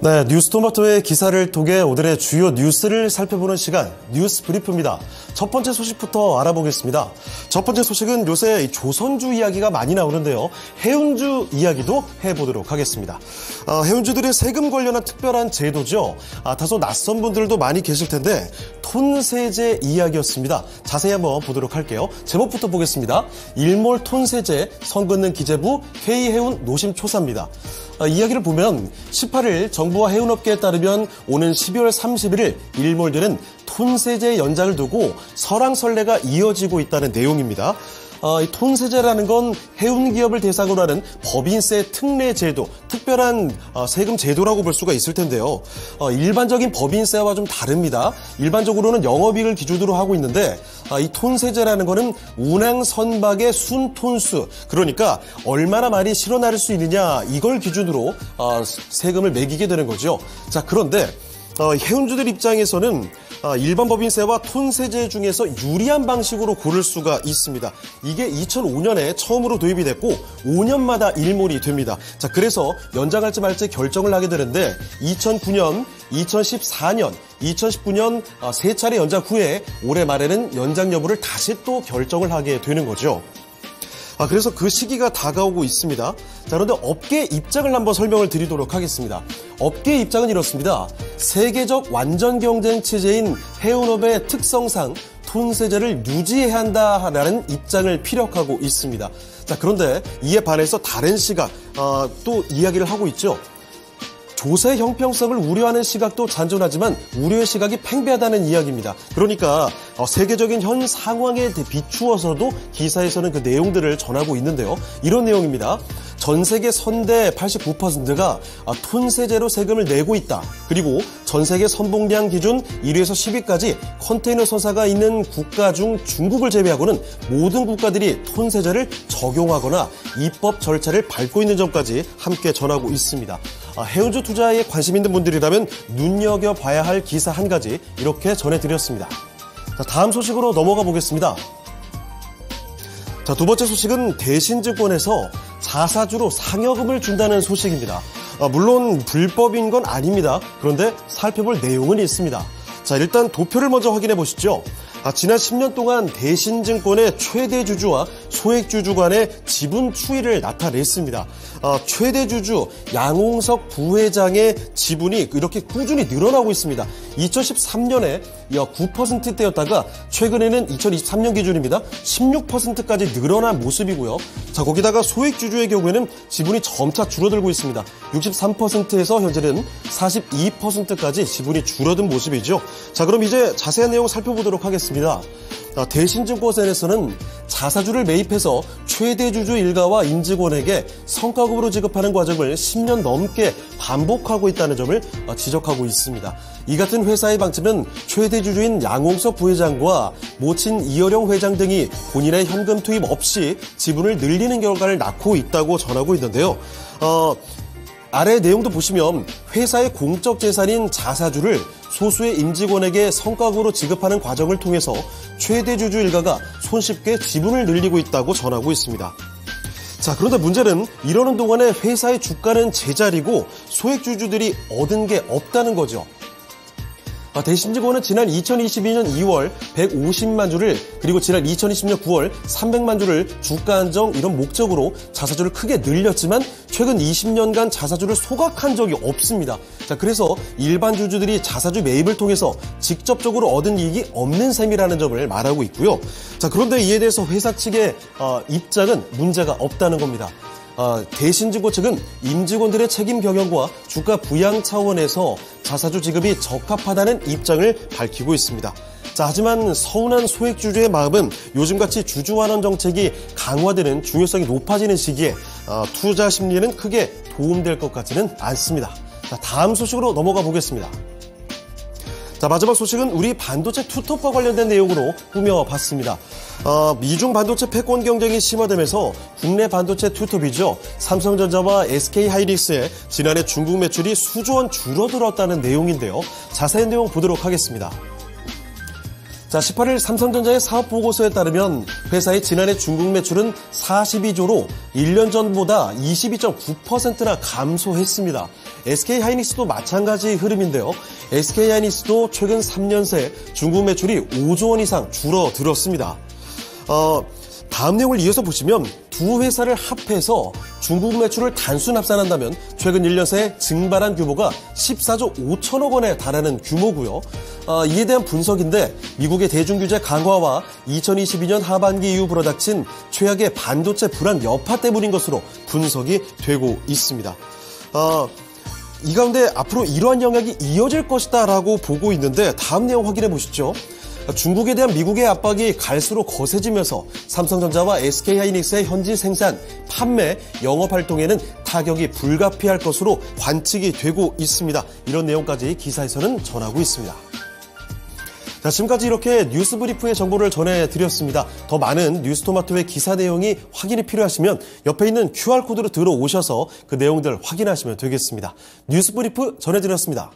네, 뉴스토마토의 기사를 통해 오늘의 주요 뉴스를 살펴보는 시간, 뉴스 브리프입니다. 첫 번째 소식부터 알아보겠습니다. 첫 번째 소식은 요새 조선주 이야기가 많이 나오는데요. 해운주 이야기도 해보도록 하겠습니다. 해운주들의 세금 관련한 특별한 제도죠. 다소 낯선 분들도 많이 계실 텐데 톤세제 이야기였습니다. 자세히 한번 보도록 할게요. 제목부터 보겠습니다. 일몰 톤세제, 선 긋는 기재부, K해운 노심초사입니다. 이야기를 보면 18일 정부와 해운업계에 따르면 오는 12월 31일 일몰되는 톤세제 연장을 두고 설왕설래가 이어지고 있다는 내용입니다. 이 톤세제라는 건 해운기업을 대상으로 하는 법인세 특례 제도, 특별한 세금 제도라고 볼 수가 있을 텐데요. 일반적인 법인세와 좀 다릅니다. 일반적으로는 영업이익을 기준으로 하고 있는데 이 톤세제라는 거는 운항 선박의 순톤수, 그러니까 얼마나 많이 실어 나를 수 있느냐, 이걸 기준으로 세금을 매기게 되는 거죠. 자, 그런데 해운주들 입장에서는 일반 법인세와 톤세제 중에서 유리한 방식으로 고를 수가 있습니다. 이게 2005년에 처음으로 도입이 됐고 5년마다 일몰이 됩니다. 자, 그래서 연장할지 말지 결정을 하게 되는데 2009년, 2014년, 2019년 세 차례 연장 후에 올해 말에는 연장 여부를 다시 또 결정을 하게 되는 거죠. 그래서 그 시기가 다가오고 있습니다. 자, 그런데 업계 입장을 한번 설명을 드리도록 하겠습니다. 업계 입장은 이렇습니다. 세계적 완전 경쟁 체제인 해운업의 특성상 톤세제를 유지해야 한다라는 입장을 피력하고 있습니다. 자, 그런데 이에 반해서 다른 시각, 또 이야기를 하고 있죠. 조세 형평성을 우려하는 시각도 잔존하지만 우려의 시각이 팽배하다는 이야기입니다. 그러니까 세계적인 현 상황에 비추어서도 기사에서는 그 내용들을 전하고 있는데요. 이런 내용입니다. 전 세계 선대 89%가 톤세제로 세금을 내고 있다. 그리고 전 세계 선봉량 기준 1위에서 10위까지 컨테이너 선사가 있는 국가 중 중국을 제외하고는 모든 국가들이 톤세제를 적용하거나 입법 절차를 밟고 있는 점까지 함께 전하고 있습니다. 해운주 투자에 관심 있는 분들이라면 눈여겨봐야 할 기사 한 가지 이렇게 전해드렸습니다. 자, 다음 소식으로 넘어가 보겠습니다. 자, 두 번째 소식은 대신증권에서 자사주로 상여금을 준다는 소식입니다. 물론 불법인 건 아닙니다. 그런데 살펴볼 내용은 있습니다. 자, 일단 도표를 먼저 확인해 보시죠. 지난 10년 동안 대신증권의 최대 주주와 소액 주주 간의 지분 추이를 나타냈습니다. 최대 주주 양홍석 부회장의 지분이 이렇게 꾸준히 늘어나고 있습니다. 2013년에 9%대였다가 최근에는 2023년 기준입니다. 16%까지 늘어난 모습이고요. 자, 거기다가 소액 주주의 경우에는 지분이 점차 줄어들고 있습니다. 63%에서 현재는 42%까지 지분이 줄어든 모습이죠. 자, 그럼 이제 자세한 내용 살펴보도록 하겠습니다. 대신증권에서는 자사주를 매입해서 최대 주주 일가와 임직원에게 성과급으로 지급하는 과정을 10년 넘게 반복하고 있다는 점을 지적하고 있습니다. 이 같은 회사의 방침은 최대 주주인 양홍석 부회장과 모친 이어령 회장 등이 본인의 현금 투입 없이 지분을 늘리는 결과를 낳고 있다고 전하고 있는데요. 아래 내용도 보시면 회사의 공적 재산인 자사주를 소수의 임직원에게 성과급으로 지급하는 과정을 통해서 최대 주주 일가가 손쉽게 지분을 늘리고 있다고 전하고 있습니다. 자, 그런데 문제는 이러는 동안에 회사의 주가는 제자리고 소액 주주들이 얻은 게 없다는 거죠. 대신증권은 지난 2022년 2월 150만 주를, 그리고 지난 2020년 9월 300만 주를 주가 안정 이런 목적으로 자사주를 크게 늘렸지만 최근 20년간 자사주를 소각한 적이 없습니다. 자, 그래서 일반 주주들이 자사주 매입을 통해서 직접적으로 얻은 이익이 없는 셈이라는 점을 말하고 있고요. 자, 그런데 이에 대해서 회사 측의 입장은 문제가 없다는 겁니다. 대신증권 측은 임직원들의 책임 경영과 주가 부양 차원에서 자사주 지급이 적합하다는 입장을 밝히고 있습니다. 자, 하지만 서운한 소액주주의 마음은 요즘같이 주주환원 정책이 강화되는 중요성이 높아지는 시기에 투자 심리에는 크게 도움될 것 같지는 않습니다. 자, 다음 소식으로 넘어가 보겠습니다. 자, 마지막 소식은 우리 반도체 투톱과 관련된 내용으로 꾸며봤습니다. 미중 반도체 패권 경쟁이 심화되면서 국내 반도체 투톱이죠. 삼성전자와 SK하이닉스의 지난해 중국 매출이 수조 원 줄어들었다는 내용인데요. 자세한 내용 보도록 하겠습니다. 자, 18일 삼성전자의 사업보고서에 따르면 회사의 지난해 중국 매출은 42조로 1년 전보다 22.9%나 감소했습니다. SK하이닉스도 마찬가지 흐름인데요. SK하이닉스도 최근 3년 새 중국 매출이 5조 원 이상 줄어들었습니다. 다음 내용을 이어서 보시면 두 회사를 합해서 중국 매출을 단순 합산한다면 최근 1년 새 증발한 규모가 14조 5천억 원에 달하는 규모고요. 이에 대한 분석인데 미국의 대중규제 강화와 2022년 하반기 이후 불어닥친 최악의 반도체 불안 여파 때문인 것으로 분석이 되고 있습니다. 이 가운데 앞으로 이러한 영향이 이어질 것이다라고 보고 있는데 다음 내용 확인해 보시죠. 중국에 대한 미국의 압박이 갈수록 거세지면서 삼성전자와 SK하이닉스의 현지 생산, 판매, 영업활동에는 타격이 불가피할 것으로 관측이 되고 있습니다. 이런 내용까지 기사에서는 전하고 있습니다. 자, 지금까지 이렇게 뉴스 브리프의 정보를 전해드렸습니다. 더 많은 뉴스토마토의 기사 내용이 확인이 필요하시면 옆에 있는 QR코드로 들어오셔서 그 내용들 확인하시면 되겠습니다. 뉴스 브리프 전해드렸습니다.